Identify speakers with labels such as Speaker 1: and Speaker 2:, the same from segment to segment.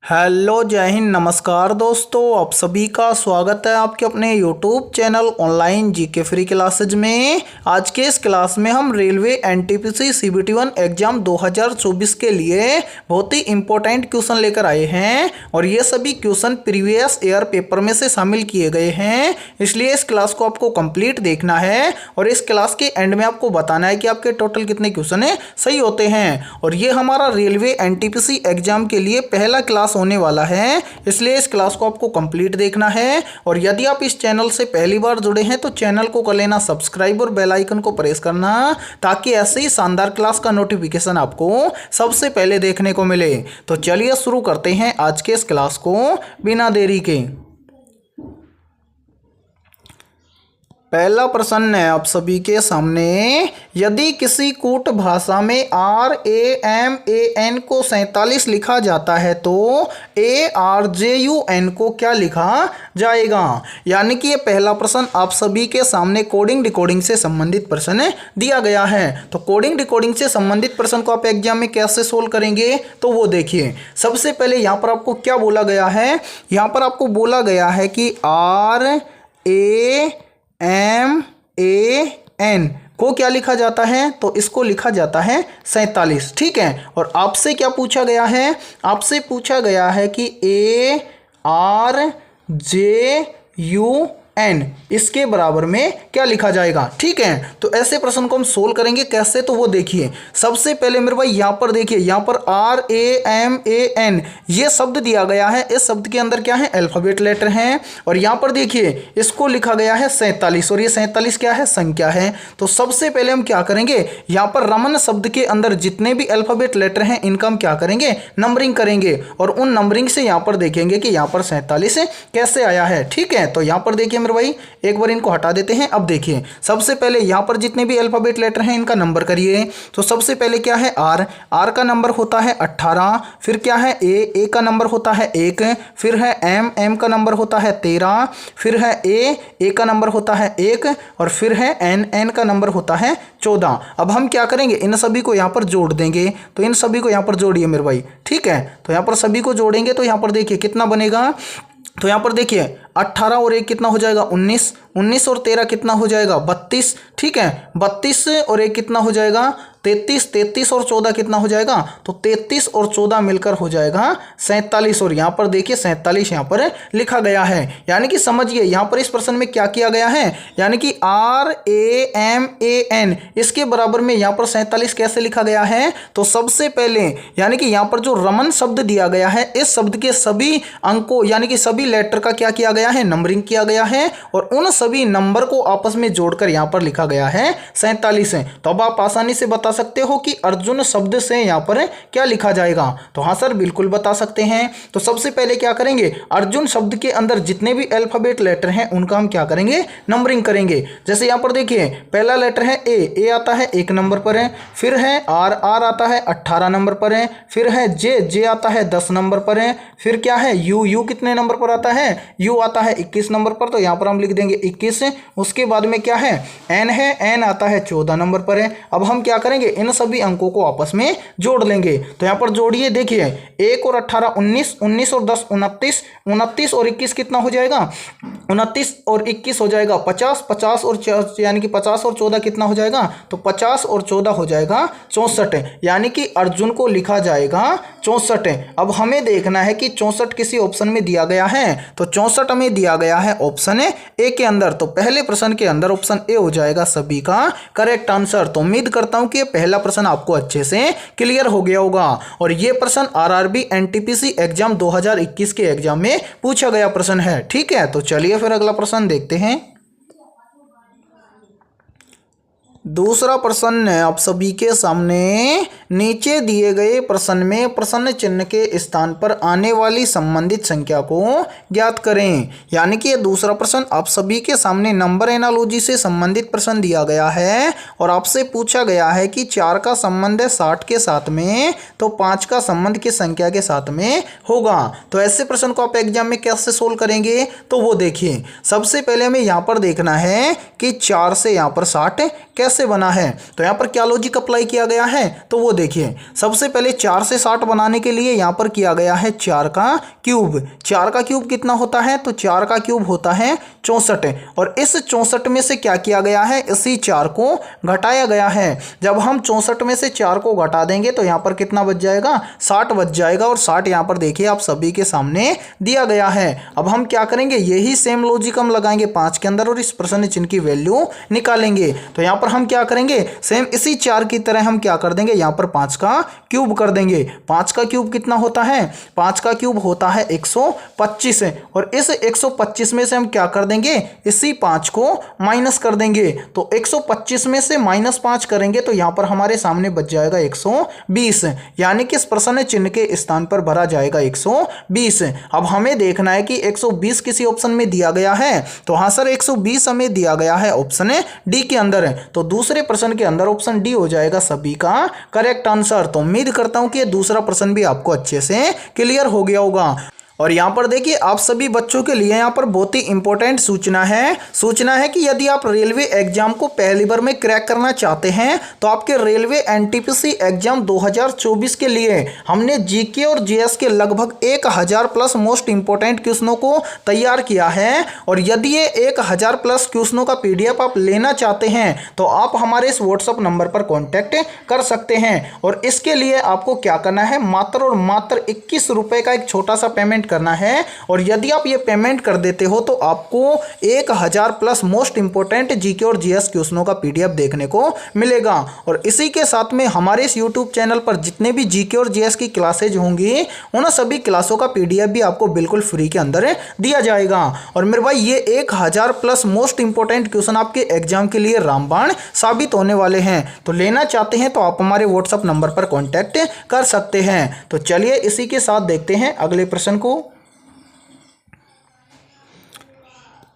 Speaker 1: Hello जय हिंद नमस्कार दोस्तों, आप सभी का स्वागत है आपके अपने YouTube channel online GK free classes में। आज के इस क्लास में हम रेलवे एनटीपीसी CBT1 एग्जाम 2024 के लिए बहुत ही इंपॉर्टेंट क्वेश्चन लेकर आए हैं और ये सभी क्वेश्चन प्रीवियस ईयर पेपर में से शामिल किए गए हैं, इसलिए इस क्लास को आपको कंप्लीट देखना है और इस क्लास के एंड में आपको बताना है कि आपके टोटल कितने क्वेश्चन सही होते हैं। और ये हमारा रेलवे एनटीपीसी एग्जाम के लिए पहला क्लास होने वाला है, इसलिए इस क्लास को आपको कंप्लीट देखना है। और यदि आप इस चैनल से पहली बार जुड़े हैं तो चैनल को कर लेना सब्सक्राइब और बेल आइकन को प्रेस करना, ताकि ऐसे ही शानदार क्लास का नोटिफिकेशन आपको सबसे पहले देखने को मिले। तो चलिए शुरू करते हैं आज के इस क्लास को बिना देरी के। पहला प्रश्न है आप सभी के सामने, यदि किसी कूट भाषा में RAMAN को 47 लिखा जाता है तो ARJUN को क्या लिखा जाएगा। यानी कि ये पहला प्रश्न आप सभी के सामने कोडिंग डिकोडिंग से संबंधित प्रश्न दिया गया है। तो कोडिंग डिकोडिंग से संबंधित प्रश्न को आप एग्जाम में कैसे सोल्व करेंगे तो वो देखिए। सबसे पहले यहाँ पर आपको क्या बोला गया है, यहाँ पर आपको बोला गया है कि RAMAN को क्या लिखा जाता है, तो इसको लिखा जाता है 47। ठीक है। और आपसे क्या पूछा गया है, आपसे पूछा गया है कि ARJUN इसके बराबर में क्या लिखा जाएगा। ठीक है। तो ऐसे प्रश्न को हम सोल्व करेंगे कैसे, तो वो देखिए। सबसे पहले मेरे भाई यहाँ पर देखिए, यहाँ पर RAMAN ये शब्द दिया गया है, इस शब्द के अंदर क्या है, अल्फाबेट लेटर हैं। और यहाँ पर देखिए इसको लिखा गया है 47 और ये 47 क्या है, संख्या है। तो सबसे पहले हम क्या करेंगे, यहाँ पर रमन शब्द के अंदर जितने भी अल्फाबेट लेटर हैं इनका हम क्या करेंगे, नंबरिंग करेंगे और उन नंबरिंग से यहाँ पर देखेंगे कि यहाँ पर 47 कैसे आया है। ठीक है। तो यहाँ पर देखिए मेरे भाई, एक बार इनको हटा देते हैं। अब देखिए सबसे पहले यहाँ पर जितने भी अल्फाबेट लेटर हैं इनका नंबर करिए। तो सबसे पहले क्या है, आर का नंबर होता है 18, फिर क्या है ए का नंबर होता है 1, फिर है एम का नंबर होता है 13, फिर है ए का नंबर होता है 1 और फिर है एन का नंबर होता है 14। अब हम क्या करेंगे, इन सभी को यहाँ पर जोड़ देंगे। तो इन सभी को यहाँ पर जोड़िए मेरे भाई। ठीक है। तो यहाँ पर सभी को जोड़ेंगे तो यहाँ पर देखिए कितना बनेगा, तो यहाँ पर देखिए 18 और 1 कितना हो जाएगा, 19, 19 और 13 कितना हो जाएगा, 32। ठीक है। 32 और 1 कितना हो जाएगा, 33, 33 और 14 कितना हो जाएगा, तो 33 और 14 मिलकर हो जाएगा 47। और यहाँ पर देखिए 47 यहाँ पर लिखा गया है। यानी कि समझिए यहाँ पर इस प्रश्न में क्या किया गया है, यानी कि RAMAN इसके बराबर में यहाँ पर 47 कैसे लिखा गया है। तो सबसे पहले यानी कि यहाँ पर जो रमन शब्द दिया गया है, इस शब्द के सभी अंकों यानी कि सभी लेटर का क्या किया गया है, नंबरिंग किया गया है और उन सभी नंबर को आपस में जोड़कर यहाँ पर लिखा गया है 47 है। तो अब आप आसानी से बता सकते हो कि अर्जुन शब्द से यहाँ पर क्या लिखा जाएगा। तो हाँ सर, बिल्कुल बता सकते हैं। तो सबसे पहले क्या करेंगे, अर्जुन शब्द के अंदर जितने भी अल्फाबेट लेटर हैं उनका हम क्या करेंगे, नंबरिंग करेंगे। जैसे यहाँ पर देखिए पहला लेटर है ए आता है 1 नंबर पर है, फिर है आर आता है 18 नंबर पर है, फिर है जे आता है 10 नंबर पर है, फिर क्या है यू कितने नंबर पर आता है, यू आता है 21 नंबर पर। तो यहाँ पर हम लिख देंगे 21। उसके बाद में क्या है, एन आता है 14 नंबर पर है। अब हम क्या करेंगे, इन सभी अंकों को आपस में जोड़ लेंगे। तो यहाँ पर जोड़िए, देखिए 1 और 18 19, 19 और 10 29, 29 और 21 कितना हो जाएगा, 29 और 21 हो जाएगा 50, 50 और यानी कि 50 और 14 कितना हो जाएगा, तो 50 और 14 हो जाएगा 64। यानी कि अर्जुन को लिखा जाएगा 64। अब हमें देखना है कि 64 किसी ऑप्शन में दिया गया है, तो 64 हमें दिया गया है ऑप्शन ए के अंदर। तो पहले प्रश्न के अंदर ऑप्शन ए हो जाएगा सभी का करेक्ट आंसर। तो उम्मीद करता हूं कि पहला प्रश्न आपको अच्छे से क्लियर हो गया होगा। और यह प्रश्न RRB NTPC एग्जाम 2021 के एग्जाम में पूछा गया प्रश्न है। ठीक है। तो चलिए फिर अगला प्रश्न देखते हैं। दूसरा प्रश्न है आप सभी के सामने, नीचे दिए गए प्रश्न में प्रश्न चिन्ह के स्थान पर आने वाली संबंधित संख्या को ज्ञात करें। यानी कि ये दूसरा प्रश्न आप सभी के सामने नंबर एनालॉजी से संबंधित प्रश्न दिया गया है और आपसे पूछा गया है कि 4 का संबंध है 60 के साथ में, तो 5 का संबंध किस संख्या के साथ में होगा। तो ऐसे प्रश्न को आप एग्जाम में कैसे सोल्व करेंगे, तो वो देखिए। सबसे पहले हमें यहाँ पर देखना है कि 4 से यहाँ पर 60 कैसे कैसे बना है, तो यहाँ पर क्या लॉजिक अप्लाई किया गया है, तो वो देखिए। सबसे पहले 4 से 60 बनाने के लिए यहाँ पर किया गया है 4 का क्यूब। 4 का क्यूब कितना होता है, तो 4 का क्यूब होता है 64, और इस 64 में से क्या किया गया है, इसी 4 को घटाया गया है। जब हम 64 में से 4 को घटा देंगे तो यहाँ पर कितना बच जाएगा, 60 बच जाएगा, और 60 यहाँ पर देखिए आप सभी के सामने दिया गया है। अब हम क्या करेंगे, यही सेम लॉजिक हम लगाएंगे 5 के अंदर और इस प्रश्न चिन्ह की वैल्यू निकालेंगे। तो यहाँ पर हम क्या करेंगे, सेम इसी 4 की तरह हम क्या कर देंगे, यहाँ पर 5 का क्यूब कर देंगे। 5 का क्यूब कितना होता है, 5 का क्यूब होता है 125, और इस 125 में से हम क्या कर देंगे, इसी 5 को माइनस कर देंगे। तो 125 में से -5 करेंगे तो यहाँ पर हमारे सामने बच जाएगा 120, यानी कि इस प्रश्न चिन्ह के स्थान पर भरा जाएगा 120। अब हमें देखना है कि 120 किसी ऑप्शन में दिया गया है, तो हाँ सर 120 हमें दिया गया है ऑप्शन डी के अंदर, तो दूसरे प्रश्न के अंदर ऑप्शन डी हो जाएगा सभी का करेक्ट आंसर। तो उम्मीद करता हूं कि ये दूसरा प्रश्न भी आपको अच्छे से क्लियर हो गया होगा। और यहाँ पर देखिए आप सभी बच्चों के लिए यहाँ पर बहुत ही इंपॉर्टेंट सूचना है कि यदि आप रेलवे एग्जाम को पहली बार में क्रैक करना चाहते हैं तो आपके रेलवे एनटीपीसी एग्जाम 2024 के लिए हमने जीके और जीएस के लगभग 1000 प्लस मोस्ट इंपॉर्टेंट क्वेश्चनों को तैयार किया है। और यदि ये 1000 प्लस क्वेश्चनों का पीडीएफ आप लेना चाहते हैं तो आप हमारे इस व्हाट्सएप नंबर पर कॉन्टैक्ट कर सकते हैं। और इसके लिए आपको क्या करना है, मात्र और मात्र 21 रुपये का एक छोटा सा पेमेंट करना है, और यदि आप ये पेमेंट कर देते हो तो आपको 1000 प्लस मोस्ट इंपोर्टेंट जीके और जीएस क्वेश्चनों का पीडीएफ देखने को मिलेगा। और इसी के साथ में हमारे इस यूट्यूब चैनल पर जितने भी जीके और जीएस की क्लासेज होंगी उन सभी क्लासों का पीडीएफ भी आपको बिल्कुल फ्री के अंदर दिया जाएगा। और मेरे भाई ये 1000 प्लस मोस्ट इंपोर्टेंट क्वेश्चन आपके एग्जाम के लिए रामबाण साबित होने वाले हैं। तो लेना चाहते हैं तो आप हमारे व्हाट्सएप नंबर पर कॉन्टैक्ट कर सकते हैं। तो चलिए इसी के साथ देखते हैं अगले प्रश्न को।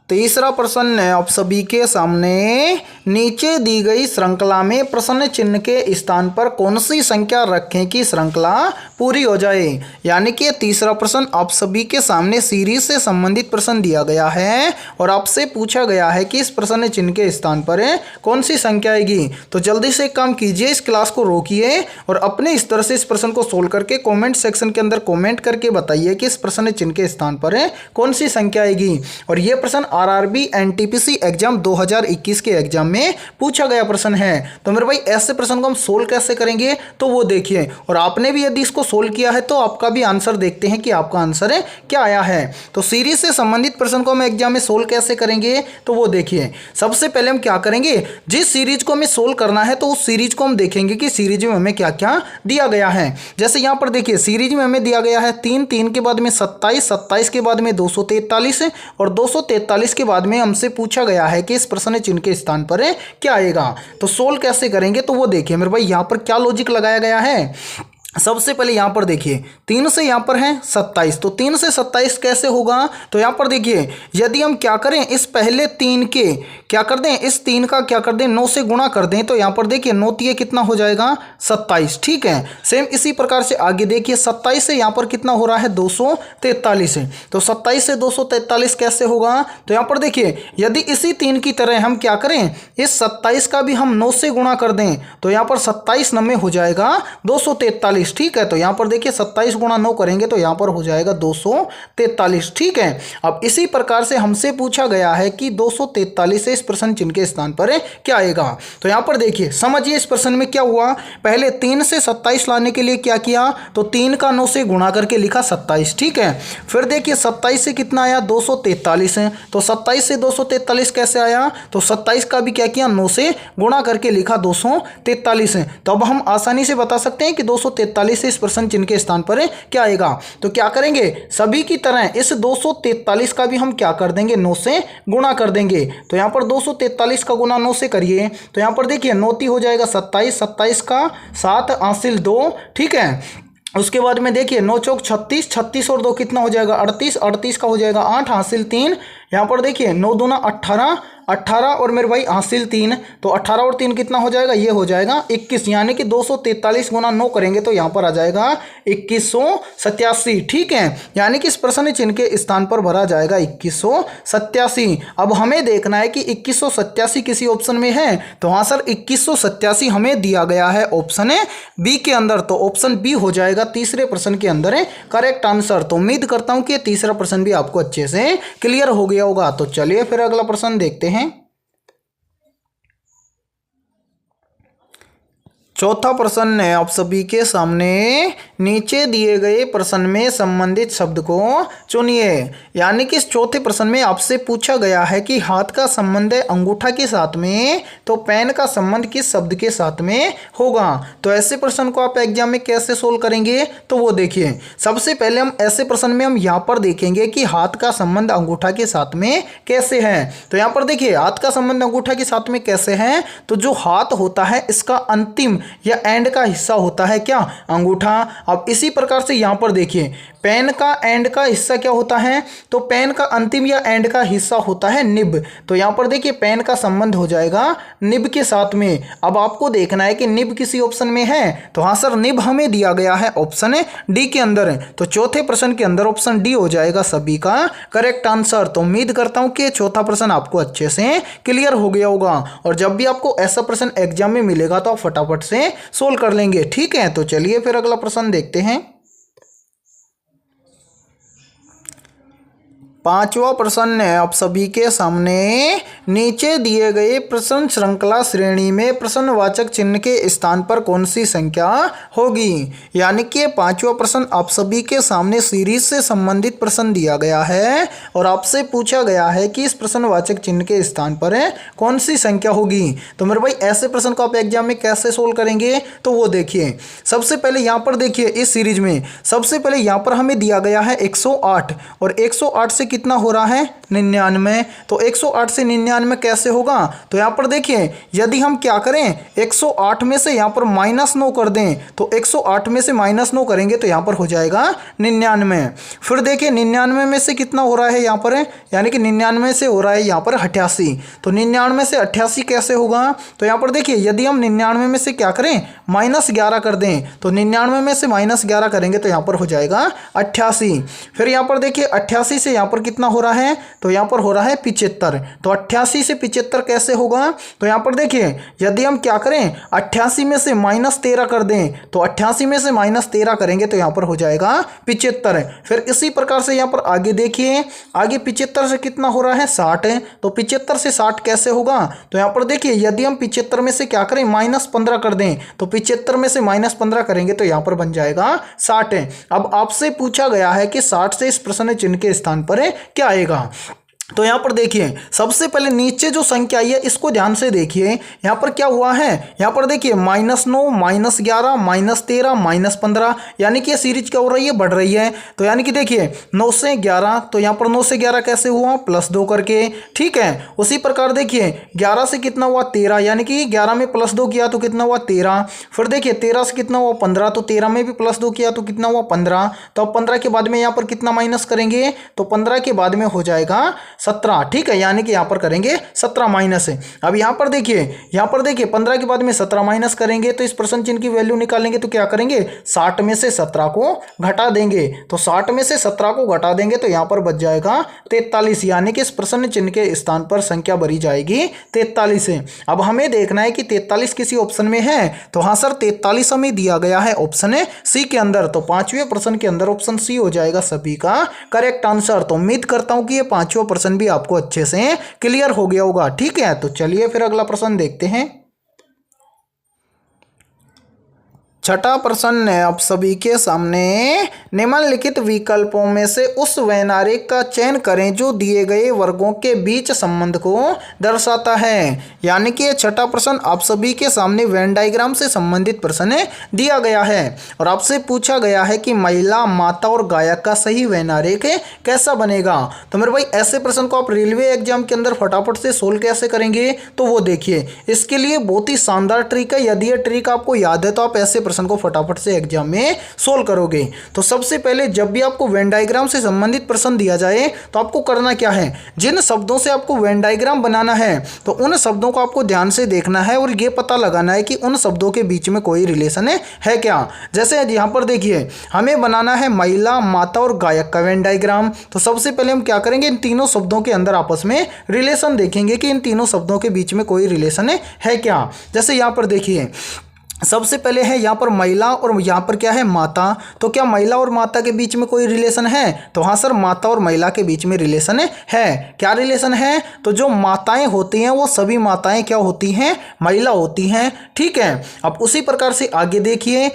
Speaker 1: तीसरा प्रश्न है आप सभी के सामने, नीचे दी गई श्रृंखला में प्रश्न चिन्ह के स्थान पर कौन सी संख्या रखें कि श्रृंखला पूरी हो जाए। यानी कि तीसरा प्रश्न आप सभी के सामने सीरीज से संबंधित प्रश्न दिया गया है और आपसे पूछा गया है कि इस प्रश्न चिन्ह के स्थान पर कौन सी संख्या आएगी। तो जल्दी से एक काम कीजिए, इस क्लास को रोकिए और अपने इस तरह से इस प्रश्न को सोल्व करके कॉमेंट सेक्शन के अंदर कॉमेंट करके बताइए कि इस प्रश्न चिन्ह के स्थान पर कौन सी संख्या आएगी। और यह प्रश्न आरआरबी एनटीपीसी एग्जाम 2021 के एग्जाम में पूछा गया प्रश्न है। तो मेरे भाई ऐसे प्रश्न को हम सोल्व कैसे करेंगे तो वो देखिए, और आपने भी यदि इसको सोल्व किया है तो आपका भी आंसर देखते हैं कि आपका आंसर क्या आया है। तो सीरीज से संबंधित प्रश्न को हम एग्जाम में सोल्व कैसे करेंगे तो वो देखिए। सबसे पहले हम क्या करेंगे, जिस सीरीज को हमें सोल्व करना है तो उस सीरीज को हम देखेंगे कि सीरीज में हमें क्या क्या दिया गया है। जैसे यहाँ पर देखिए सीरीज में हमें दिया गया है 3, 3 के बाद में 27, 27 के बाद में 243 और 243 के बाद में हमसे पूछा गया है कि इस प्रश्न चिन्ह के स्थान पर क्या आएगा। तो सोल्व कैसे करेंगे तो वो देखिए मेरे भाई यहाँ पर क्या लॉजिक लगाया गया है। सबसे पहले यहाँ पर देखिए 3 से यहाँ पर है 27, तो 3 से 27 कैसे होगा। तो यहाँ पर देखिए यदि हम क्या करें, इस पहले 3 के क्या कर दें, इस 3 का क्या कर दें 9 से गुणा कर दें, तो यहाँ पर देखिए 9 तिये कितना हो जाएगा 27। ठीक है, सेम इसी प्रकार से आगे देखिए 27 से यहाँ पर कितना हो रहा है 243 है। तो 27 से 243 कैसे होगा। तो यहाँ पर देखिए यदि इसी 3 की तरह हम क्या करें, इस 27 का भी हम 9 से गुणा कर दें तो यहाँ पर 27 9 में हो जाएगा 243। ठीक है, तो यहाँ पर देखिए 27 गुणा 9 करेंगे तो यहाँ पर हो जाएगा 243। ठीक है, अब इसी प्रकार से हमसे पूछा गया है कि 243 से इस प्रश्न चिन्ह के स्थान पर क्या आएगा। तो यहाँ पर देखिए समझिए इस प्रश्न में क्या हुआ, पहले 3 से 27 लाने के लिए क्या किया, तो 3 का 9 से गुणा करके लिखा 27। ठीक है, फिर देखिए 27 से कितना आया 243 है, तो 27 से 243 कैसे आया, तो 27 का भी क्या किया 9 से गुणा करके लिखा 243 है। तो अब हम आसानी से बता सकते हैं कि 243 से इस प्रश्न चिन्ह के स्थान पर क्या आएगा। तो क्या करेंगे, सभी की तरह इस 243 का भी हम क्या कर देंगे 9 से गुणा कर देंगे। तो यहाँ पर 243 का गुणा 9 से करिए तो यहाँ पर देखिए 9 ती हो जाएगा 27, 27 का 7 हासिल 2। ठीक है, उसके बाद में देखिए 9 चौक 36, 36 और 2 कितना हो जाएगा 38, 38 का हो जाएगा 8 हासिल 3। यहाँ पर देखिए 9 दूना 18, 18 और मेरे भाई हासिल 3, तो 18 और 3 कितना हो जाएगा, ये हो जाएगा 21, यानी कि 243 गुना 9 करेंगे तो यहाँ पर आ जाएगा 2187। ठीक है, यानी कि इस प्रश्न चिन्ह के स्थान पर भरा जाएगा 2187। अब हमें देखना है कि 2187 किसी ऑप्शन में है, तो हाँ सर 2187 हमें दिया गया है ऑप्शन बी के अंदर, तो ऑप्शन बी हो जाएगा तीसरे प्रश्न के अंदर है करेक्ट आंसर। तो उम्मीद करता हूं कि तीसरा प्रश्न भी आपको अच्छे से क्लियर हो गया होगा। तो चलिए फिर अगला प्रश्न देखते हैं। चौथा प्रश्न है आप सभी के सामने, नीचे दिए गए प्रश्न में संबंधित शब्द को चुनिए। यानी कि इस चौथे प्रश्न में आपसे पूछा गया है कि हाथ का संबंध है अंगूठा के साथ में, तो पेन का संबंध किस शब्द के साथ में होगा। तो ऐसे प्रश्न को आप एग्जाम में कैसे सोल्व करेंगे, तो वो देखिए सबसे पहले हम ऐसे प्रश्न में हम यहाँ पर देखेंगे कि हाथ का संबंध अंगूठा के साथ में कैसे है। तो यहाँ पर देखिए हाथ का संबंध अंगूठा के साथ में कैसे है, तो जो हाथ होता है इसका अंतिम या एंड का हिस्सा होता है क्या, अंगूठा। अब इसी प्रकार से यहां पर देखिए पेन का एंड का हिस्सा क्या होता है, तो पेन का अंतिम या एंड का हिस्सा होता है निब। तो यहां पर देखिए पेन का संबंध हो जाएगा निब के साथ में। अब आपको देखना है कि निब किसी ऑप्शन में है, तो हाँ सर निब हमें दिया गया है ऑप्शन डी के अंदर। तो चौथे प्रश्न के अंदर ऑप्शन डी हो जाएगा सभी का करेक्ट आंसर। तो उम्मीद करता हूं कि चौथा प्रश्न आपको अच्छे से क्लियर हो गया होगा, और जब भी आपको ऐसा प्रश्न एग्जाम में मिलेगा तो आप फटाफट से सोल्व कर लेंगे। ठीक है, तो चलिए फिर अगला प्रश्न देखते हैं। पांचवा प्रश्न है आप सभी के सामने, नीचे दिए गए प्रश्न श्रृंखला श्रेणी में प्रश्नवाचक चिन्ह के स्थान पर कौन सी संख्या होगी। यानी कि पांचवा प्रश्न आप सभी के सामने सीरीज से संबंधित प्रश्न दिया गया है और आपसे पूछा गया है कि इस प्रश्नवाचक चिन्ह के स्थान पर कौन सी संख्या होगी। तो मेरे भाई ऐसे प्रश्न को आप एग्जाम में कैसे सोल्व करेंगे, तो वो देखिए सबसे पहले यहाँ पर देखिए इस सीरीज में सबसे पहले यहाँ पर हमें दिया गया है 108, और 108 से कितना हो रहा है 99। तो 108 से 99 कैसे होगा, तो यहाँ पर देखिए यदि हम क्या करें 108 में से यहाँ पर -9 कर दें, तो 108 में से -9 करेंगे तो यहाँ पर हो जाएगा 99। फिर देखिए 99 में से कितना हो रहा है यहाँ पर, यानी कि 99 से हो रहा है यहाँ पर 88। तो 99 से 88 कैसे होगा, तो यहाँ पर देखिए यदि हम 99 में से क्या करें -11 कर दें, तो 99 में से -11 करेंगे तो यहाँ पर हो जाएगा 88। फिर यहाँ पर देखिए 88 से यहाँ पर कितना हो रहा है, तो यहाँ पर हो रहा है 75। तो 88 से 75 कैसे होगा, तो यहाँ पर देखिए यदि हम क्या करें 88 में से -13 कर दें, तो 88 में से -13 करेंगे तो यहाँ पर हो जाएगा 75। फिर इसी प्रकार से यहाँ पर आगे देखिए, आगे 75 से कितना हो रहा है 60। तो 75 से 60 कैसे होगा, तो यहाँ पर देखिए यदि हम 75 में से क्या करें -15 कर दें, तो 75 में से -15 करेंगे तो यहाँ पर बन जाएगा 60। अब आपसे पूछा गया है कि 60 से इस प्रश्न चिन्ह के स्थान पर क्या आएगा। तो यहाँ पर देखिए सबसे पहले नीचे जो संख्या आई है इसको ध्यान से देखिए, यहाँ पर क्या हुआ है, यहाँ पर देखिए -9, -11, -13, -15, यानी कि ये सीरीज क्या हो रही है, बढ़ रही है। तो यानी कि देखिए 9 से 11, तो यहाँ पर 9 से 11 कैसे हुआ +2 करके। ठीक है, उसी प्रकार देखिए 11 से कितना हुआ 13, यानी कि 11 में +2 किया तो कितना हुआ 13। फिर देखिए 13 से कितना हुआ 15, तो 13 में भी +2 किया तो कितना हुआ 15। तो अब 15 के बाद में यहाँ पर कितना माइनस करेंगे, तो 15 के बाद में हो जाएगा 17। ठीक है, यानी कि यहाँ पर करेंगे 17 माइनस है। अब यहाँ पर देखिए 15 के बाद में 17 माइनस करेंगे, तो इस प्रश्न चिन्ह की वैल्यू निकालेंगे तो क्या करेंगे 60 में से 17 को घटा देंगे। तो 60 में से 17 को घटा देंगे तो यहाँ पर बच जाएगा 43, यानी कि इस प्रश्न चिन्ह के स्थान पर संख्या भरी जाएगी 43 है। अब हमें देखना है कि 43 किसी ऑप्शन में है, तो हाँ सर 43 हमें दिया गया है ऑप्शन सी के अंदर। तो पांचवें प्रश्न के अंदर ऑप्शन सी हो जाएगा सभी का करेक्ट आंसर। तो उम्मीद करता हूं कि ये पांचवा प्रश्न भी आपको अच्छे से क्लियर हो गया होगा। ठीक है, तो चलिए फिर अगला प्रश्न देखते हैं। छठा प्रश्न है आप सभी के सामने, निम्नलिखित विकल्पों में से उस वैनारिक का चयन करें जो दिए गए वर्गों के बीच संबंध को दर्शाता है। यानी कि छठा प्रश्न आप सभी के सामने वेन डायग्राम से संबंधित प्रश्न दिया गया है और आपसे पूछा गया है कि महिला, माता और गायक का सही वैनारिक कैसा बनेगा। तो मेरे भाई ऐसे प्रश्न को आप रेलवे एग्जाम के अंदर फटाफट से सोल्व कैसे करेंगे, तो वो देखिए इसके लिए बहुत ही शानदार ट्रिक है। यदि ये ट्रिक आपको याद है तो आप ऐसे प्रश्न प्रश्न को फटाफट से एग्जाम में सोल्व करोगे। तो सबसे पहले जब भी आपको वेन डायग्राम से संबंधित प्रश्न दिया जाए तो आपको करना क्या है, जिन शब्दों से आपको वेन डायग्राम बनाना है तो उन शब्दों को आपको ध्यान से देखना है और ये पता लगाना है कि उन शब्दों के बीच में कोई रिलेशन है क्या। जैसे यहाँ पर देखिए हमें बनाना है महिला, माता और गायक का वेन डायग्राम। तो सबसे पहले हम क्या करेंगे, इन तीनों शब्दों के अंदर आपस में रिलेशन देखेंगे कि इन तीनों शब्दों के बीच में कोई रिलेशन है क्या। जैसे यहाँ पर देखिए सबसे पहले है यहाँ पर महिला और यहाँ पर क्या है माता। तो क्या महिला और माता के बीच में कोई रिलेशन है, तो हाँ सर माता और महिला के बीच में रिलेशन है। क्या रिलेशन है, तो जो माताएं होती हैं वो सभी माताएं क्या होती हैं, महिला होती हैं। ठीक है, अब उसी प्रकार से आगे देखिए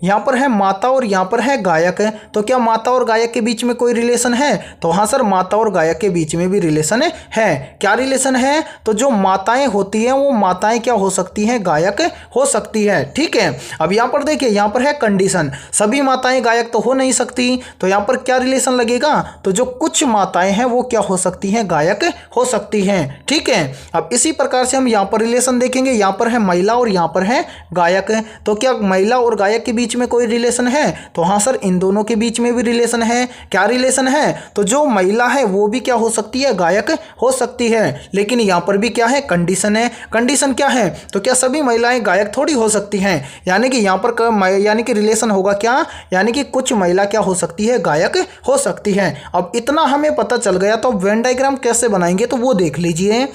Speaker 1: यहाँ पर है माता और यहाँ पर है गायक। तो क्या माता और गायक के बीच में कोई रिलेशन है, तो हाँ सर माता और गायक के बीच में भी रिलेशन है। क्या रिलेशन है, तो जो माताएं होती हैं वो माताएं क्या हो सकती हैं, गायक हो सकती है। ठीक है, अब यहां पर देखिए यहाँ पर है कंडीशन, सभी माताएं गायक तो हो नहीं सकती। तो यहां पर क्या रिलेशन लगेगा, तो जो कुछ माताएं हैं वो क्या हो सकती हैं, गायक हो सकती हैं। ठीक है, अब इसी प्रकार से हम यहां पर रिलेशन देखेंगे, यहां पर है महिला और यहां पर है गायक। तो क्या महिला और गायक के बीच में कोई रिलेशन है, तो हाँ सर इन दोनों के बीच में भी रिलेशन है। क्या रिलेशन है, तो जो महिला है वो भी क्या हो सकती है, गायक हो सकती है। लेकिन यहां पर भी क्या है, कंडीशन है। कंडीशन क्या है, तो क्या सभी महिलाएं गायक थोड़ी हो सकती हैं, यानी कि यहाँ पर यानी कि रिलेशन होगा क्या, यानी कि कुछ महिला क्या हो सकती है, गायक हो सकती है। अब इतना हमें पता चल गया, तो अब वेन डायग्राम कैसे बनाएंगे तो वो देख लीजिए।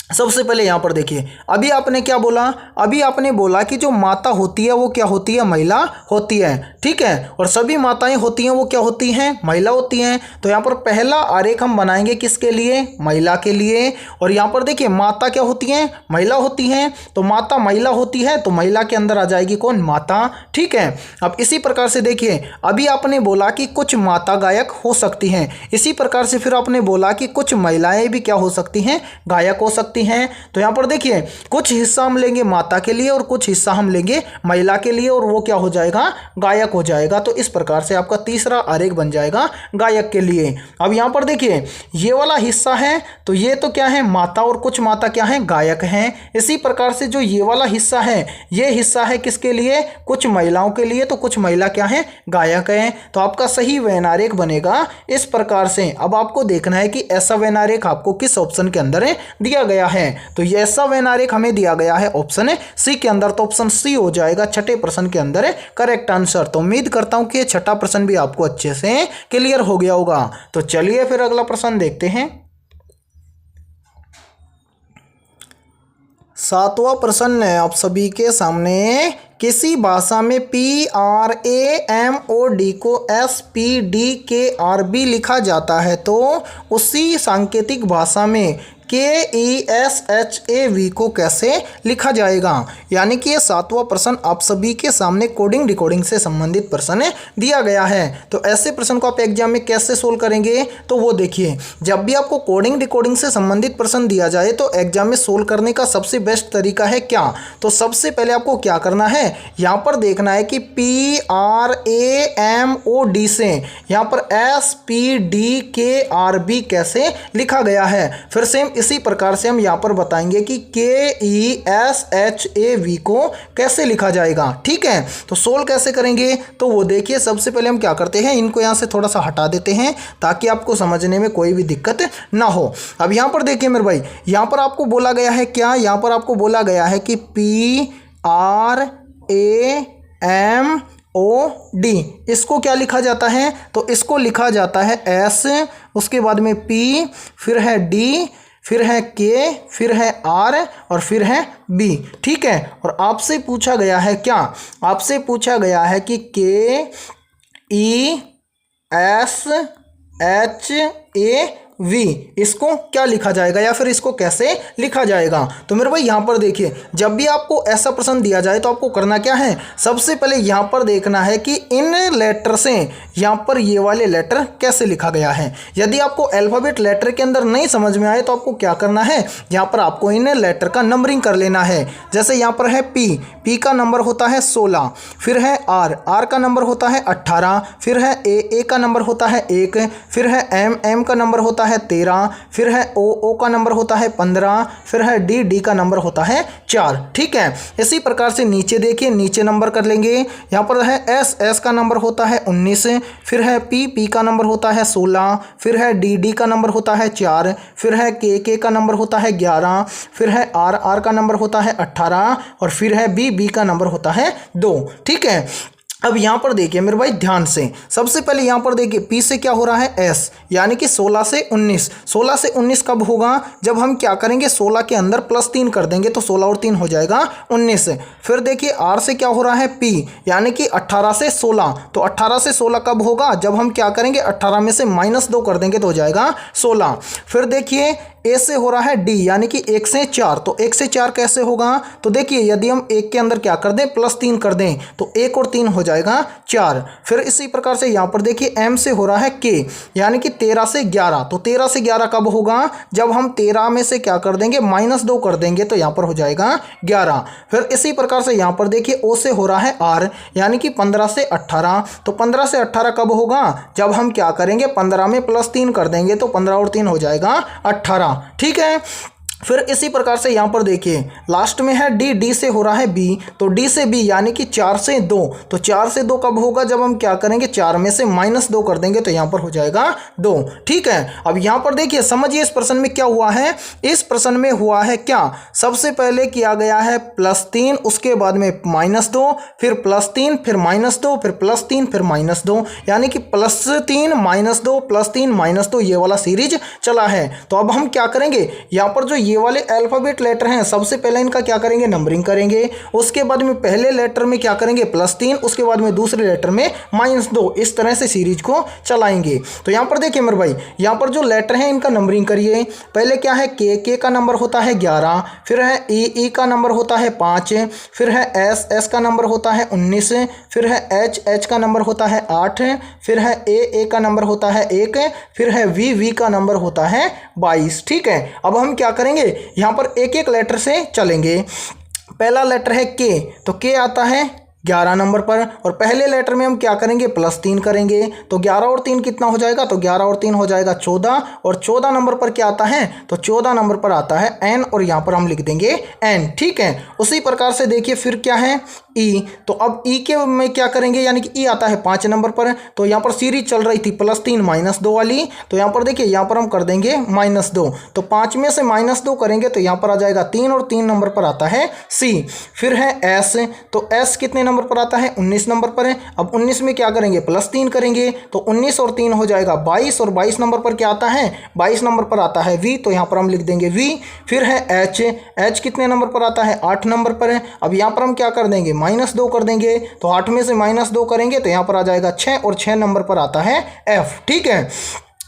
Speaker 1: सबसे पहले यहाँ पर देखिए अभी आपने क्या बोला, अभी आपने बोला कि जो माता होती है वो क्या होती है, महिला होती है। ठीक है, और सभी माताएं होती हैं वो क्या होती हैं, महिला होती हैं। तो यहाँ पर पहला आरेख हम बनाएंगे किसके लिए, महिला के लिए। और यहाँ पर देखिए माता क्या होती हैं, महिला होती हैं। तो माता महिला होती है तो महिला के अंदर आ जाएगी कौन, माता। ठीक है, अब इसी प्रकार से देखिए अभी आपने बोला कि कुछ माता गायक हो सकती हैं, इसी प्रकार से फिर आपने बोला कि कुछ महिलाएं भी क्या हो सकती हैं, गायक हो सकती हैं। तो यहां पर देखिए कुछ हिस्सा हम लेंगे माता के लिए और कुछ हिस्सा हम लेंगे महिला के लिए, और वो क्या हो जाएगा, गायक हो जाएगा। तो इस प्रकार से आपका तीसरा आरेख बन जाएगा गायक के लिए। अब यहां पर देखिए ये वाला हिस्सा है तो ये तो क्या है, माता, और कुछ माता क्या है, गायक हैं। इसी प्रकार से जो ये वाला हिस्सा है, ये हिस्सा है किसके लिए, कुछ महिलाओं के लिए। तो कुछ महिला क्या है, गायक हैं। तो आपका सही वेन आरेख बनेगा इस प्रकार से। अब आपको देखना है कि ऐसा वेन आरेख आपको किस ऑप्शन के अंदर दिया गया है। तो ये ऐसा वेन आरेख हमें दिया गया है ऑप्शन सी के अंदर। तो ऑप्शन सी हो जाएगा छठे प्रश्न के अंदर करेक्ट आंसर। तो उम्मीद करता हूं कि ये छठा प्रश्न भी आपको अच्छे से क्लियर हो गया होगा। तो चलिए फिर अगला प्रश्न देखते हैं। सातवां प्रश्न है आप सभी के सामने, किसी भाषा में PRAMOD को SPDKRB लिखा जाता है तो उसी सांकेतिक भाषा में KESHAV को कैसे लिखा जाएगा। यानी कि ये सातवां प्रश्न आप सभी के सामने कोडिंग डिकोडिंग से संबंधित प्रश्न दिया गया है। तो ऐसे प्रश्न को आप एग्जाम में कैसे सोल्व करेंगे, तो वो देखिए जब भी आपको कोडिंग डिकोडिंग से संबंधित प्रश्न दिया जाए तो एग्जाम में सोल्व करने का सबसे बेस्ट तरीका है क्या, तो सबसे पहले आपको क्या करना है, यहाँ पर देखना है कि PRAMOD से यहाँ पर SPDKRB कैसे लिखा गया है। फिर सेम इसी प्रकार से हम यहाँ पर बताएंगे कि KESHAV को कैसे लिखा जाएगा। ठीक है, तो सोल्व कैसे करेंगे, तो वो देखिए सबसे पहले हम क्या करते हैं, इनको यहाँ से थोड़ा सा हटा देते हैं ताकि आपको समझने में कोई भी दिक्कत ना हो। अब यहाँ पर देखिए मेरे भाई, यहाँ पर आपको बोला गया है क्या, यहाँ पर आपको बोला गया है कि PRAMOD इसको क्या लिखा जाता है, तो इसको लिखा जाता है S, उसके बाद में P, फिर है D, फिर है K, फिर है R और फिर है B। ठीक है, और आपसे पूछा गया है क्या, आपसे पूछा गया है कि KESHAV इसको क्या लिखा जाएगा या फिर इसको कैसे लिखा जाएगा। तो मेरे भाई यहाँ पर देखिए जब भी आपको ऐसा प्रश्न दिया जाए तो आपको करना क्या है, सबसे पहले यहाँ पर देखना है कि इन लेटर से यहाँ पर ये वाले लेटर कैसे लिखा गया है। यदि आपको अल्फ़ाबेट लेटर के अंदर नहीं समझ में आए तो आपको क्या करना है, यहाँ पर आपको इन लेटर का नंबरिंग कर लेना है। जैसे यहाँ पर है P का नंबर होता है 16, फिर है R का नंबर होता है 18, फिर है A का नंबर होता है 1, फिर है M का नंबर होता होता है 13, फिर है ओ का नंबर होता है 15, फिर है डी का नंबर होता है 4। ठीक है, इसी प्रकार से नीचे देखिए, नीचे नंबर कर लेंगे। यहाँ पर है एस का नंबर होता है 19, फिर है पी का नंबर होता है 16, फिर है डी का नंबर होता है 4, फिर है के का नंबर होता है 11, फिर है आर का नंबर होता है 18 और फिर है बी का नंबर होता है 2। ठीक है, अब यहाँ पर देखिए मेरे भाई ध्यान से, सबसे पहले यहाँ पर देखिए पी से क्या हो रहा है एस, यानी कि 16 से 19। 16 से 19 कब होगा, जब हम क्या करेंगे 16 के अंदर +3 कर देंगे तो 16 और 3 हो जाएगा 19। फिर देखिए आर से क्या हो रहा है पी, यानी कि 18 से 16। तो 18 से 16 कब होगा, जब हम क्या करेंगे 18 में से -2 कर देंगे तो हो जाएगा 16। फिर देखिए ए से हो रहा है डी, यानी कि 1 से 4। तो 1 से 4 कैसे होगा, तो देखिए यदि हम 1 के अंदर क्या कर दें +3 कर दें तो 1 और 3 हो जाएगा 4। फिर इसी प्रकार से यहाँ पर देखिए एम से हो रहा है के, यानी कि 13 से 11। तो 13 से 11 कब होगा, जब हम 13 में से क्या कर देंगे -2 कर देंगे तो यहाँ पर हो जाएगा 11। फिर इसी प्रकार से यहाँ पर देखिए ओ से हो रहा है आर, यानी कि 15 से 18। तो 15 से 18 कब होगा, जब हम क्या करेंगे 15 में +3 कर देंगे तो 15 और 3 हो जाएगा 18। ठीक है, फिर इसी प्रकार से यहाँ पर देखिए लास्ट में है डी से हो रहा है बी। तो डी से बी यानी कि 4 से 2। तो 4 से 2 कब होगा, जब हम क्या करेंगे 4 में से -2 कर देंगे तो यहाँ पर हो जाएगा 2। ठीक है, अब यहाँ पर देखिए समझिए इस प्रश्न में क्या हुआ है। इस प्रश्न में हुआ है क्या, सबसे पहले किया गया है +3, उसके बाद में -2, फिर +3, फिर -2, फिर +3, फिर -2, यानी कि +3 -2 +3 -2 ये वाला सीरीज चला है। तो अब हम क्या करेंगे, यहाँ पर जो ये वाले अल्फाबेट लेटर हैं सबसे पहले इनका क्या करेंगे नंबरिंग करेंगे, उसके बाद में पहले लेटर में क्या करेंगे +3, उसके बाद में दूसरे लेटर में -2, इस तरह से सीरीज को चलाएंगे। तो यहाँ पर देखिए मेरे भाई, यहाँ पर जो लेटर हैं इनका नंबरिंग करिए। पहले क्या है के का नंबर होता है 11, फिर है ई का नंबर होता है 5, फिर है एस का नंबर होता है 19, फिर है एच का नंबर होता है 8, फिर है ए का नंबर होता है 1, फिर है वी का नंबर होता है 22। ठीक है, अब हम क्या करेंगे यहां पर एक एक लेटर से चलेंगे। पहला लेटर है के, तो के आता है 11 नंबर पर, और पहले लेटर में हम क्या करेंगे +3 करेंगे। तो 11 और 3 कितना हो जाएगा, तो 11 और 3 हो जाएगा 14, और 14 नंबर पर क्या आता है, तो 14 नंबर पर आता है एन, और यहाँ पर हम लिख देंगे एन। ठीक है, उसी प्रकार से देखिए फिर क्या है ई। तो अब ई के में क्या करेंगे, यानी कि ई आता है 5 नंबर पर। तो यहाँ पर सीरीज चल रही थी +3 -2 वाली, तो यहाँ पर देखिए यहाँ पर हम कर देंगे -2। तो 5 में से -2 करेंगे तो यहाँ पर आ जाएगा 3, और 3 नंबर पर आता है सी। फिर है एस, तो एस कितने नंबर पर आता है 19 नंबर पर है। अब 19 में क्या करेंगे +3 करेंगे, तो 19 और 3 हो जाएगा 22, और 22 नंबर पर क्या आता है 22 नंबर पर आता है वी, तो यहाँ पर हम लिख देंगे वी। फिर है एच कितने नंबर पर आता है 8 नंबर पर है। अब यहाँ पर हम क्या कर देंगे -2 कर देंगे, तो 8 में से -2 करेंगे तो यहाँ पर आ जाएगा 6, और 6 नंबर पर आता है एफ। ठीक है,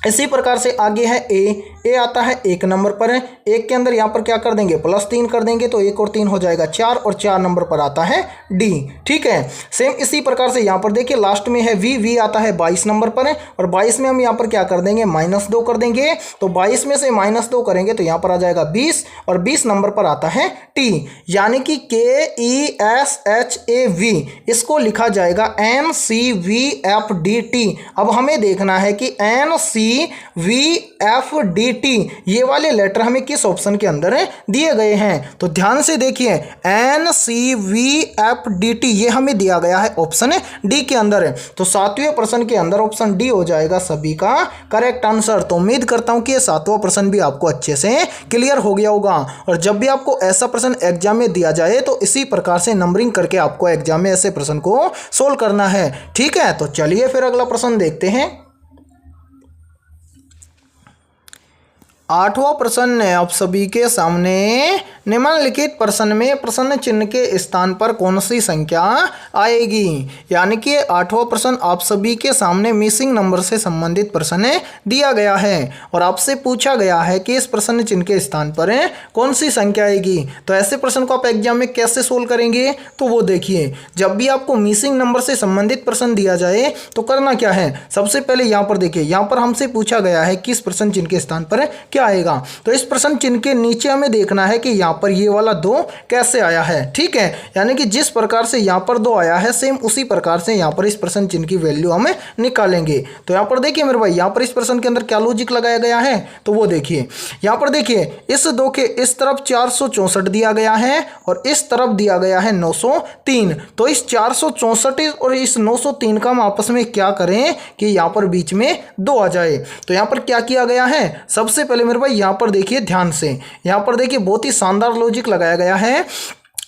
Speaker 1: इसी प्रकार से आगे है ए आता है 1 नंबर पर है। 1 के अंदर यहाँ पर क्या कर देंगे +3 कर देंगे, तो 1 और 3 हो जाएगा 4, और 4 नंबर पर आता है डी। ठीक है, सेम इसी प्रकार से यहाँ पर देखिए लास्ट में है वी आता है 22 नंबर पर है, और 22 में हम यहाँ पर क्या कर देंगे -2 कर देंगे। तो 22 में से -2 करेंगे तो यहाँ पर आ जाएगा 20, और 20 नंबर पर आता है टी, यानी कि KESHAV, इसको लिखा जाएगा NCVFDT। अब हमें देखना है कि NCVFDT ये वाले लेटर हमें किस ऑप्शन के अंदर दिए गए हैं। तो ध्यान से देखिए NCVFDT ये हमें दिया गया है ऑप्शन डी के अंदर है। तो 7वें प्रश्न के अंदर ऑप्शन डी हो जाएगा सभी का करेक्ट आंसर। तो उम्मीद करता हूं कि ये 7वां प्रश्न भी आपको अच्छे से क्लियर हो गया होगा। और जब भी आपको ऐसा प्रश्न एग्जाम में दिया जाए तो इसी प्रकार से नंबरिंग करके आपको एग्जाम में ऐसे प्रश्न को सोल्व करना है। ठीक है, तो चलिए फिर अगला प्रश्न देखते हैं। 8वां प्रश्न आप सभी के सामने निम्नलिखित प्रश्न में प्रश्न चिन्ह के स्थान पर कौन सी संख्या आएगी। यानी कि 8वां प्रश्न आप सभी के सामने मिसिंग नंबर से संबंधित प्रश्न दिया गया है और आपसे पूछा गया है कि इस प्रश्न चिन्ह के स्थान पर कौन सी संख्या आएगी। तो ऐसे प्रश्न को आप एग्जाम में कैसे सोल्व करेंगे, तो वो देखिए, जब भी आपको मिसिंग नंबर से संबंधित प्रश्न दिया जाए तो करना क्या है, सबसे पहले यहाँ पर देखिए, यहाँ पर हमसे पूछा गया है कि इस प्रश्न चिन्ह के स्थान पर क्या आएगा। तो इस प्रश्न चिन्ह के नीचे हमें देखना है कि यहाँ पर ये वाला 2 कैसे आया है। ठीक है, यानी कि जिस प्रकार से यहाँ पर 2 आया है सेम उसी प्रकार से यहाँ पर इस प्रश्न चिन्ह की वैल्यू हमें निकालेंगे। तो यहाँ पर देखिए मेरे भाई, यहाँ पर इस प्रश्न के अंदर क्या लॉजिक लगाया गया है तो वो देखिए। यहाँ पर देखिए इस 2 के इस तरफ 464 दिया गया है और इस तरफ दिया गया है 903। तो इस 464 और इस 903 का हम आपस में क्या करें कि यहाँ पर बीच में 2 आ जाए। तो यहाँ पर क्या किया गया है, सबसे पहले मेरे भाई यहाँ पर देखिए ध्यान से, यहाँ पर देखिए बहुत ही शानदार लॉजिक लगाया गया है।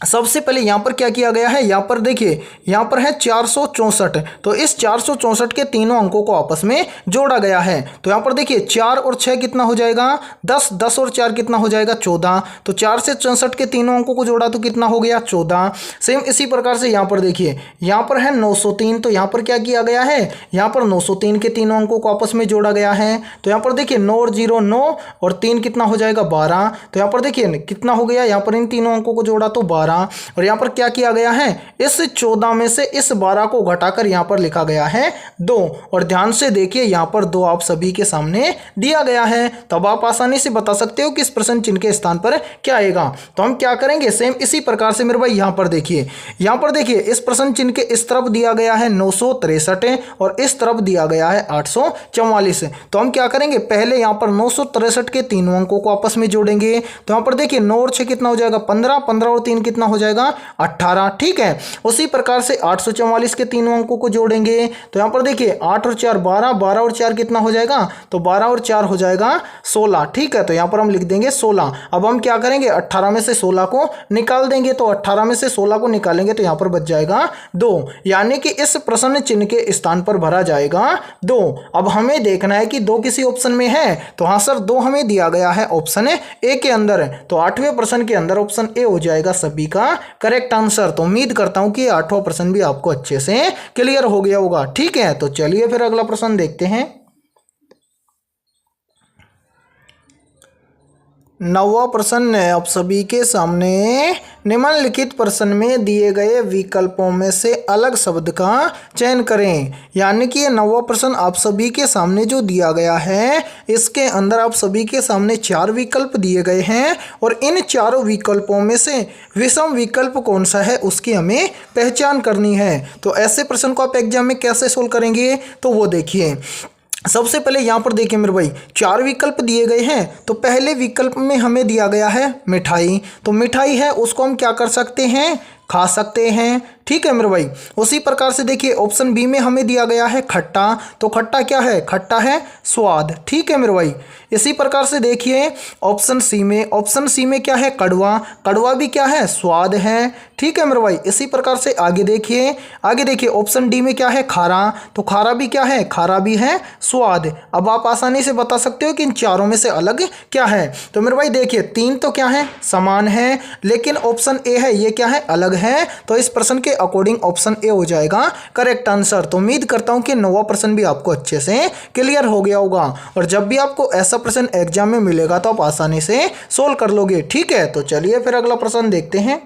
Speaker 1: सबसे पहले यहाँ पर क्या किया गया है, यहाँ पर देखिए यहाँ पर है 464, तो इस 464 के तीनों अंकों को आपस में जोड़ा गया है। तो यहाँ पर देखिए 4 और 6 कितना हो जाएगा 10, 10 और 4 कितना हो जाएगा 14। तो 4 से 64 के तीनों अंकों को जोड़ा तो कितना हो गया 14। सेम इसी प्रकार से यहाँ पर देखिए यहाँ पर है 903, तो यहाँ पर क्या किया गया है, यहाँ पर 903 के तीनों अंकों को आपस में जोड़ा गया है। तो यहाँ पर देखिए 9 और 0 9 और 3 कितना हो जाएगा 12। तो यहाँ पर देखिए कितना हो गया, यहाँ पर इन तीनों अंकों को जोड़ा तो 12। और यहाँ पर क्या किया गया है, इस 14 में से इस 12 को घटाकर यहाँ पर लिखा गया है 2। और ध्यान से देखिए यहाँ पर 2 आप सभी के सामने दिया गया है। तब आप आसानी से बता सकते हो कि इस प्रश्न चिन्ह के स्थान पर क्या आएगा। तो हम क्या करेंगे, सेम इसी प्रकार से मेरे भाई यहाँ पर देखिए, यहाँ पर देखिए इस प्रश्न चिन्ह के इस तरफ दिया गया है 963 और इस तरफ दिया गया है 844। तो हम क्या करेंगे, पहले यहाँ पर 963 के तीनों अंकों को आपस में जोड़ेंगे। तो यहाँ पर देखिए 9 और 6 कितना हो जाएगा 15, 15 और 3 कितना हो जाएगा 18। ठीक है, उसी प्रकार से 844 के तीनों अंकों को जोड़ेंगे। तो यहाँ पर देखिए 8 और 4 12, 12 और 4 कितना हो जाएगा, तो 12 और 4 हो जाएगा 16। ठीक है, तो यहाँ पर हम लिख देंगे 16। अब हम क्या करेंगे, 18 में से 16 को निकाल देंगे। तो 18 में से 16 को निकालेंगे तो यहाँ पर बच जाएगा 2, यानी कि इस प्रश्न चिन्ह के स्थान पर भरा जाएगा 2। अब हमें देखना है कि 2 किसी ऑप्शन में है, तो हाँ सर 2 हमें दिया गया है ऑप्शन ए के अंदर। तो 8वें प्रश्न के अंदर ऑप्शन ए हो जाएगा सभी का करेक्ट आंसर। तो उम्मीद करता हूं कि 8वां प्रश्न भी आपको अच्छे से क्लियर हो गया होगा। ठीक है, तो चलिए फिर अगला प्रश्न देखते हैं। 9वां प्रश्न है आप सभी के सामने, निम्नलिखित प्रश्न में दिए गए विकल्पों में से अलग शब्द का चयन करें। यानी कि ये 9वां प्रश्न आप सभी के सामने जो दिया गया है, इसके अंदर आप सभी के सामने 4 विकल्प दिए गए हैं और इन चारों विकल्पों में से विषम विकल्प कौन सा है उसकी हमें पहचान करनी है। तो ऐसे प्रश्न को आप एग्जाम में कैसे सोल्व करेंगे तो वो देखिए। सबसे पहले यहाँ पर देखिए मेरे भाई 4 विकल्प दिए गए हैं। तो पहले विकल्प में हमें दिया गया है मिठाई, तो मिठाई है उसको हम क्या कर सकते हैं, खा सकते हैं। ठीक है मेरे भाई, उसी प्रकार से देखिए ऑप्शन बी में हमें दिया गया है खट्टा, तो खट्टा क्या है, खट्टा है स्वाद। ठीक है मेरे भाई, इसी प्रकार से देखिए ऑप्शन सी में क्या है, कड़वा, कड़वा भी क्या है, स्वाद है। ठीक है मेरे भाई, इसी प्रकार से आगे देखिए ऑप्शन डी में क्या है, खारा, तो खारा भी क्या है, खारा भी है स्वाद। अब आप आसानी से बता सकते हो कि इन चारों में से अलग क्या है। तो मेरे भाई देखिए 3 तो क्या है, समान है, लेकिन ऑप्शन ए है ये क्या है, अलग है। तो इस प्रश्न के अकॉर्डिंग ऑप्शन ए हो जाएगा करेक्ट आंसर। तो उम्मीद करता हूं कि 9वां प्रश्न भी आपको अच्छे से क्लियर हो गया होगा और जब भी आपको ऐसा प्रश्न एग्जाम में मिलेगा तो आप आसानी से सोल्व कर लोगे। ठीक है, तो चलिए फिर अगला प्रश्न देखते हैं।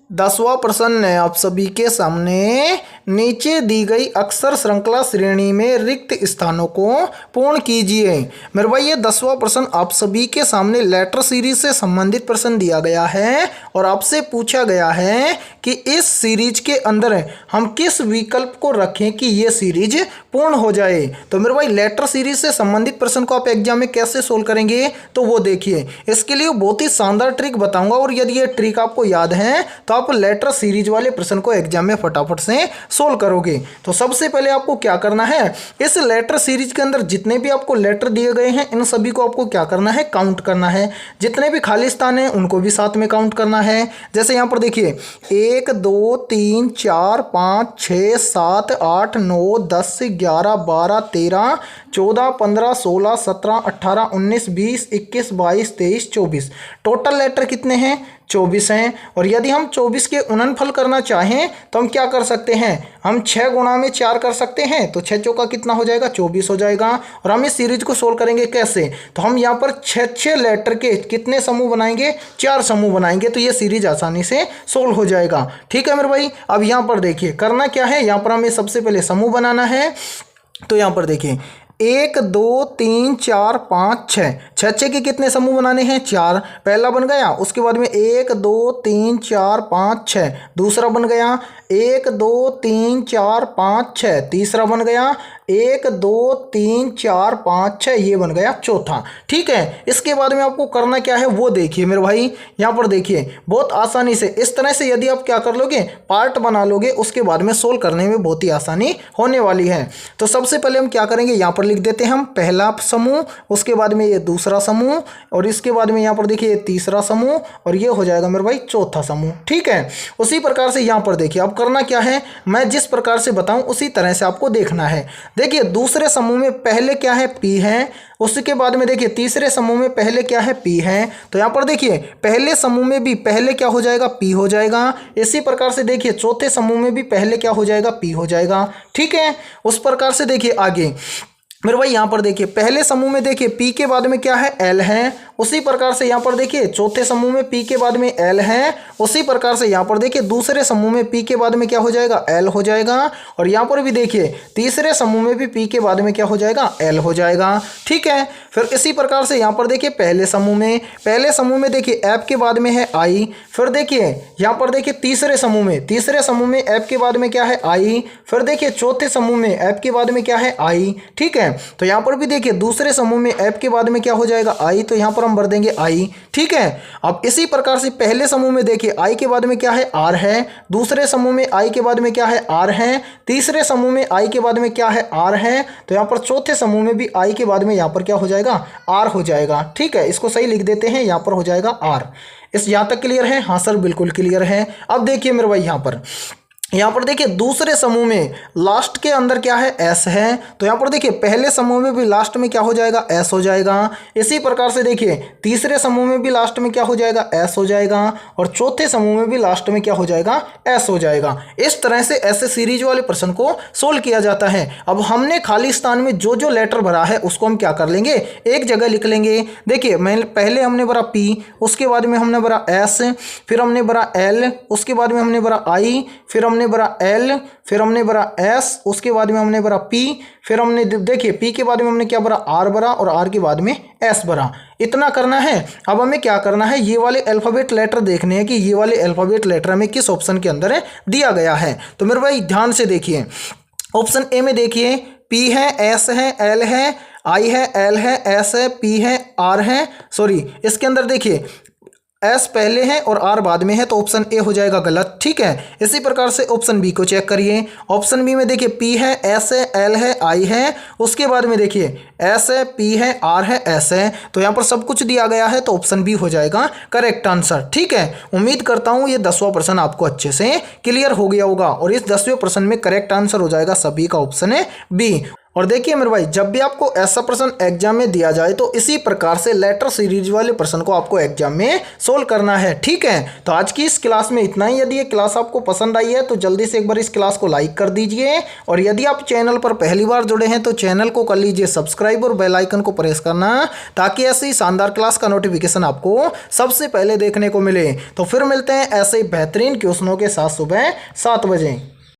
Speaker 1: 10वां प्रश्न है आप सभी के सामने, नीचे दी गई अक्षर श्रृंखला श्रेणी में रिक्त स्थानों को पूर्ण कीजिए। मेरे भाई ये 10वां प्रश्न आप सभी के सामने लेटर सीरीज से संबंधित प्रश्न दिया गया है और आपसे पूछा गया है कि इस सीरीज के अंदर हम किस विकल्प को रखें कि ये सीरीज पूर्ण हो जाए। तो मेरे भाई लेटर सीरीज से संबंधित प्रश्न को आप एग्जाम में कैसे सोल्व करेंगे तो वो देखिए। इसके लिए बहुत ही शानदार ट्रिक बताऊंगा और यदि ये ट्रिक आपको याद है तो आप लेटर सीरीज वाले प्रश्न को एग्जाम में फटाफट से सोल्व करोगे। तो सबसे पहले आपको क्या करना है, इस लेटर सीरीज के अंदर जितने भी आपको लेटर दिए गए हैं इन सभी को आपको क्या करना है, काउंट करना है। जितने भी खाली स्थान हैं उनको भी साथ में काउंट करना है। जैसे यहाँ पर देखिए 1 2 3 4 5 6 7 8 9 10 11 12 13 14 15 16 17 18 19 20 21 22 23 24 टोटल लेटर कितने हैं, 24 हैं। और यदि हम 24 के गुणनफल करना चाहें तो हम क्या कर सकते हैं, हम 6 गुणा में 4 कर सकते हैं। तो 6 चौका कितना हो जाएगा, 24 हो जाएगा। और हम इस सीरीज को सोल्व करेंगे कैसे, तो हम यहाँ पर 6 लेटर के कितने समूह बनाएंगे, 4 समूह बनाएंगे। तो ये सीरीज आसानी से सोल्व हो जाएगा। ठीक है मेरे भाई, अब यहाँ पर देखिए करना क्या है, यहाँ पर हमें सबसे पहले समूह बनाना है। तो यहाँ पर देखिए 1 2 3 4 5 6 छः छः के कितने समूह बनाने हैं? 4। पहला बन गया, उसके बाद में 1 2 3 4 5 6, दूसरा बन गया 1 2 3 4 5 6, तीसरा बन गया 1 2 3 4 5 6, ये बन गया चौथा। ठीक है, इसके बाद में आपको करना क्या है वो देखिए मेरे भाई, यहाँ पर देखिए बहुत आसानी से इस तरह से यदि आप क्या कर लोगे, पार्ट बना लोगे, उसके बाद में सोल्व करने में बहुत ही आसानी होने वाली है। तो सबसे पहले हम क्या करेंगे, यहाँ पर लिख देते हैं हम पहला समूह, उसके बाद में ये दूसरा समूह, और इसके बाद में यहाँ पर देखिए तीसरा समूह, और ये हो जाएगा मेरे भाई चौथा समूह। ठीक है, उसी प्रकार से यहाँ पर देखिए अब करना क्या है, मैं जिस प्रकार से बताऊं उसी तरह से आपको देखना है। देखिए दूसरे समूह में पहले क्या है, पी है, उसके बाद में देखिए तीसरे समूह में पहले क्या है, पी है। तो यहाँ पर देखिए पहले समूह में भी पहले क्या हो जाएगा, पी हो जाएगा। इसी प्रकार से देखिए चौथे समूह में भी पहले क्या हो जाएगा, पी हो जाएगा। ठीक है, उस प्रकार से देखिए आगे मेरे भाई यहाँ पर देखिए पहले समूह में देखिए पी के बाद में क्या है, एल है। उसी प्रकार से यहाँ पर देखिए चौथे समूह में पी के बाद में एल है। उसी प्रकार से यहाँ पर देखिए दूसरे समूह में पी के बाद में क्या हो जाएगा, एल हो जाएगा। और यहाँ पर भी देखिए तीसरे समूह में भी पी के बाद में क्या हो जाएगा, एल हो जाएगा। ठीक है, फिर इसी प्रकार से यहाँ पर देखिए पहले समूह में देखिए एफ के बाद में है आई। फिर देखिए यहाँ पर देखिए तीसरे समूह में एफ के बाद में क्या है, आई। फिर देखिए चौथे समूह में एफ के बाद में क्या है, आई। ठीक है, तो यहां पर भी देखिए दूसरे समूह में एफ के बाद में क्या हो जाएगा, आई। तो यहां पर हम भर देंगे आई। ठीक है, अब इसी प्रकार से पहले समूह में देखिए आई के बाद में क्या है, आर है। दूसरे समूह में आई के बाद में क्या है, आर है। तीसरे समूह में आई के बाद में क्या है, आर है। तो यहां पर चौथे समूह में भी आई के बाद में यहां पर क्या हो जाएगा, आर हो जाएगा। ठीक है, इसको सही लिख देते हैं, यहां पर हो जाएगा आर। इस यहां तक क्लियर है? हाँ सर बिल्कुल क्लियर है। अब देखिए मेरे भाई यहाँ पर देखिए दूसरे समूह में लास्ट के अंदर क्या है, एस है। तो यहाँ पर देखिए पहले समूह में भी लास्ट में क्या हो जाएगा, एस हो जाएगा। इसी प्रकार से देखिए तीसरे समूह में भी लास्ट में क्या हो जाएगा, एस हो जाएगा। और चौथे समूह में भी लास्ट में क्या हो जाएगा, एस हो जाएगा। इस तरह से ऐसे सीरीज वाले प्रश्न को सोल्व किया जाता है। अब हमने खाली स्थान में जो जो लेटर भरा है उसको हम क्या कर लेंगे, एक जगह लिख लेंगे। देखिए मैं पहले हमने भरा पी, उसके बाद में हमने भरा एस, फिर हमने भरा एल, उसके बाद में हमने भरा आई, फिर हमने भरा एल, फिर हमने भरा एस, उसके बाद में हमने भरा पी, फिर हमने देखिए पी के बाद में हमने क्या भरा, आर भरा, और आर के बाद में एस भरा। इतना करना है। अब हमें क्या करना है, ये वाले अल्फाबेट लेटर देखने हैं कि ये वाले अल्फाबेट लेटर हमें किस ऑप्शन के अंदर दिया गया है। तो मेरे भाई ध्यान से देखिए, ऑप्शन ए में देखिए पी है, एस है, एल है, आई है, एल है, एस है, पी है, आर है। सॉरी, इसके अंदर देखिए एस पहले है और आर बाद में है, तो ऑप्शन ए हो जाएगा गलत। ठीक है, इसी प्रकार से ऑप्शन बी को चेक करिए। ऑप्शन बी में देखिए पी है, एस है, एल है, आई है, उसके बाद में देखिए एस है, पी है, आर है, एस है। तो यहाँ पर सब कुछ दिया गया है, तो ऑप्शन बी हो जाएगा करेक्ट आंसर। ठीक है, उम्मीद करता हूँ ये 10वां प्रश्न आपको अच्छे से क्लियर हो गया होगा, और इस 10वें प्रश्न में करेक्ट आंसर हो जाएगा सभी का ऑप्शन है बी। और देखिए मेरे भाई, जब भी आपको ऐसा प्रश्न एग्जाम में दिया जाए तो इसी प्रकार से लेटर सीरीज वाले प्रश्न को आपको एग्जाम में सोल्व करना है। ठीक है, तो आज की इस क्लास में इतना ही। यदि ये क्लास आपको पसंद आई है तो जल्दी से एक बार इस क्लास को लाइक कर दीजिए, और यदि आप चैनल पर पहली बार जुड़े हैं तो चैनल को कर लीजिए सब्सक्राइब और बेल आइकन को प्रेस करना, ताकि ऐसी शानदार क्लास का नोटिफिकेशन आपको सबसे पहले देखने को मिले। तो फिर मिलते हैं ऐसे बेहतरीन क्वेश्चनों के साथ सुबह 7 बजे।